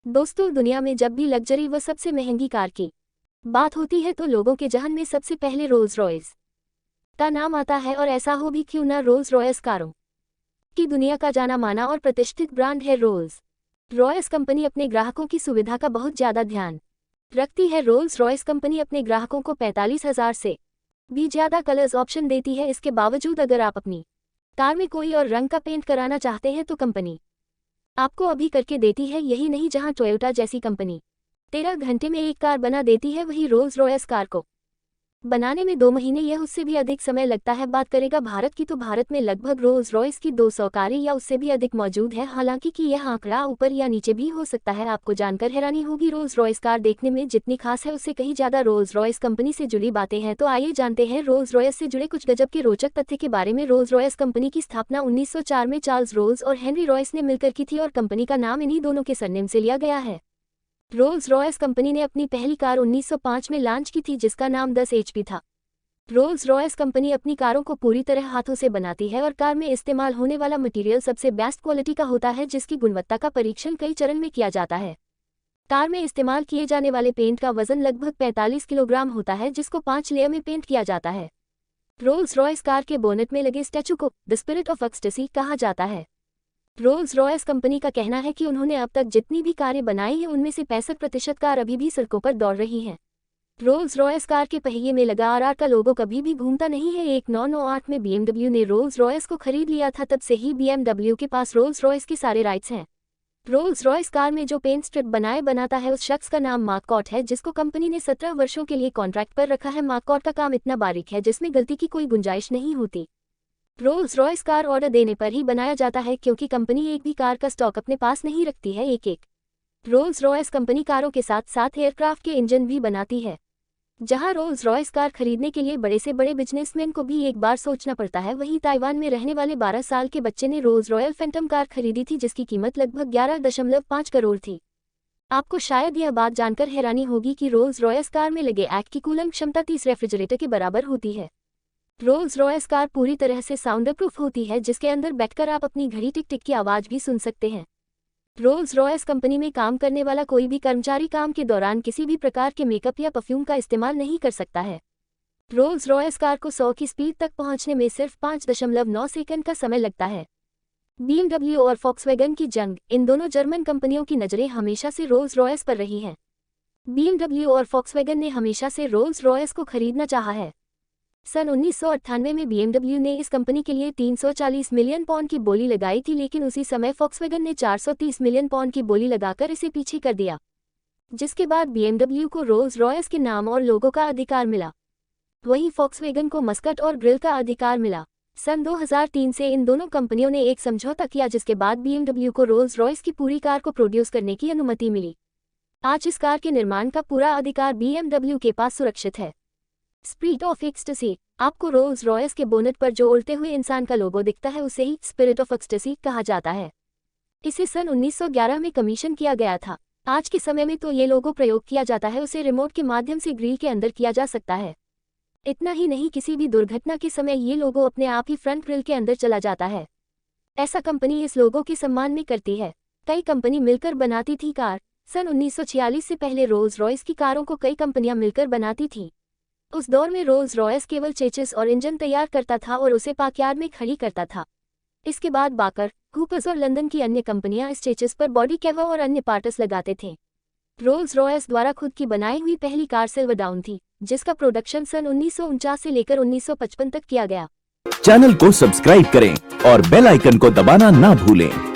दोस्तों, दुनिया में जब भी लग्जरी व सबसे महंगी कार की बात होती है तो लोगों के जहन में सबसे पहले रोल्स रॉयस का नाम आता है। और ऐसा हो भी क्यों ना, रोल्स रॉयस कारों की दुनिया का जाना माना और प्रतिष्ठित ब्रांड है। रोल्स रॉयस कंपनी अपने ग्राहकों की सुविधा का बहुत ज्यादा ध्यान रखती है। रोल्स रॉयस कंपनी अपने ग्राहकों को 45,000 से भी ज्यादा कलर्स ऑप्शन देती है। इसके बावजूद अगर आप अपनी कार में कोई और रंग का पेंट कराना चाहते हैं तो कंपनी आपको अभी करके देती है। यही नहीं, जहां टोयोटा जैसी कंपनी 13 घंटे में एक कार बना देती है, वही रोल्स रॉयस कार को बनाने में 2 महीने या उससे भी अधिक समय लगता है। बात करेगा भारत की, तो भारत में लगभग रोल्स रॉयस की 200 कारें या उससे भी अधिक मौजूद है। हालांकि कि यह आंकड़ा ऊपर या नीचे भी हो सकता है। आपको जानकर हैरानी होगी, रोल्स रॉयस कार देखने में जितनी खास है उससे कहीं ज्यादा रोल्स रॉयस कंपनी से जुड़ी बातें हैं। तो आइए जानते हैं रोल्स रॉयस से जुड़े कुछ गजब के रोचक तथ्य के बारे में। रोल्स रॉयस कंपनी की स्थापना 1904 में चार्ल्स रोल्स और हेनरी रॉयस ने मिलकर की थी और कंपनी का नाम इन्हीं दोनों के सरनेम से लिया गया है। रोल्स रॉयस कंपनी ने अपनी पहली कार 1905 में लॉन्च की थी, जिसका नाम 10 HP था। रोल्स रॉयस कंपनी अपनी कारों को पूरी तरह हाथों से बनाती है और कार में इस्तेमाल होने वाला मटेरियल सबसे बेस्ट क्वालिटी का होता है, जिसकी गुणवत्ता का परीक्षण कई चरण में किया जाता है। कार में इस्तेमाल किए जाने वाले पेंट का वजन लगभग 45 किलोग्राम होता है, जिसको 5 लेयर में पेंट किया जाता है। रोल्स रॉयस कार के बोनेट में लगे स्टैचू को द स्पिरिट ऑफ एक्सटेसी कहा जाता है। रोल्स रॉयस कंपनी का कहना है कि उन्होंने अब तक जितनी भी कारें बनाई हैं उनमें से 65% कार अभी भी सड़कों पर दौड़ रही हैं। रोल्स रॉयस कार के पहिए में लगा RR का लोगो कभी भी घूमता नहीं है। 1998 में BMW ने रोल्स रॉयस को खरीद लिया था, तब से ही BMW के पास रोल्स रॉयस के सारे राइट्स हैं। रोल्स रॉयस कार में जो पेंट स्ट्रिप बनाता है उस शख्स का नाम मार्क कॉट है, जिसको कंपनी ने 17 वर्षों के लिए कॉन्ट्रैक्ट पर रखा है। मार्क कॉट का काम इतना बारीक है जिसमें गलती की कोई गुंजाइश नहीं होती। रोल्स रॉयस कार ऑर्डर देने पर ही बनाया जाता है, क्योंकि कंपनी एक भी कार का स्टॉक अपने पास नहीं रखती है। एक रोल्स रॉयस कंपनी कारों के साथ साथ एयरक्राफ्ट के इंजन भी बनाती है। जहां रोल्स रॉयस कार खरीदने के लिए बड़े से बड़े बिजनेसमैन को भी एक बार सोचना पड़ता है, वहीं ताइवान में रहने वाले 12 साल के बच्चे ने रोल्स रॉयल फैंटम कार खरीदी थी, जिसकी कीमत लगभग 11.5 करोड़ थी। आपको शायद यह बात जानकर हैरानी होगी कि रोल्स रॉयस कार में लगे एक्ट की कूलिंग क्षमता 30 रेफ्रिजरेटर के बराबर होती है। रोल्स रॉयस कार पूरी तरह से साउंड प्रूफ होती है, जिसके अंदर बैठकर आप अपनी घड़ी टिक टिक की आवाज भी सुन सकते हैं। रोल्स रॉयस कंपनी में काम करने वाला कोई भी कर्मचारी काम के दौरान किसी भी प्रकार के मेकअप या परफ्यूम का इस्तेमाल नहीं कर सकता है। रोल्स रॉयस कार को 100 की स्पीड तक पहुंचने में सिर्फ 5.9 सेकंड का समय लगता है। BMW और फॉक्सवैगन की जंग, इन दोनों जर्मन कंपनियों की नजरें हमेशा से रोल्स रॉयस पर रही हैं। BMW और फॉक्सवैगन ने हमेशा से रोल्स रॉयस को खरीदना चाहा है। सन 1998 में BMW ने इस कंपनी के लिए 340 मिलियन पाउंड की बोली लगाई थी, लेकिन उसी समय फॉक्सवैगन ने 430 मिलियन पाउंड की बोली लगाकर इसे पीछे कर दिया, जिसके बाद BMW को रोल्स रॉयस के नाम और लोगो का अधिकार मिला। वहीं फॉक्सवैगन को मस्कट और ग्रिल का अधिकार मिला। सन 2003 से इन दोनों कंपनियों ने एक समझौता किया, जिसके बाद BMW को रोल्स रॉयस की पूरी कार को प्रोड्यूस करने की अनुमति मिली। आज इस कार के निर्माण का पूरा अधिकार BMW के पास सुरक्षित है। स्पिरिट ऑफ एक्सटेसी, आपको रोल्स रॉयस के बोनेट पर जो उड़ते हुए इंसान का लोगो दिखता है उसे ही स्पिरिट ऑफ एक्सटेसी कहा जाता है। इसे सन 1911 में कमीशन किया गया था। आज के समय में तो ये लोगो प्रयोग किया जाता है उसे रिमोट के माध्यम से ग्रिल के अंदर किया जा सकता है। इतना ही नहीं, किसी भी दुर्घटना के समय ये लोगो अपने आप ही फ्रंट ग्रिल के अंदर चला जाता है। ऐसा कंपनी इस लोगो के सम्मान में करती है। कई कंपनी मिलकर बनाती थी कार। सन 1946 से पहले रोल्स रॉयस की कारों को कई कंपनियां मिलकर बनाती थीं। उस दौर में रोल्स रॉयस केवल चेसिस और इंजन तैयार करता था और उसे पाकयार्ड में खड़ी करता था। इसके बाद बाकर, कूपर्स और लंदन की अन्य कंपनियां इस चेसिस पर बॉडी कवर और अन्य पार्ट्स लगाते थे। रोल्स रॉयस द्वारा खुद की बनाई हुई पहली कार सिल्वर डाउन थी, जिसका प्रोडक्शन सन 1949 से लेकर 1955 तक किया गया। चैनल को सब्सक्राइब करें और बेल आइकन को दबाना ना भूलें।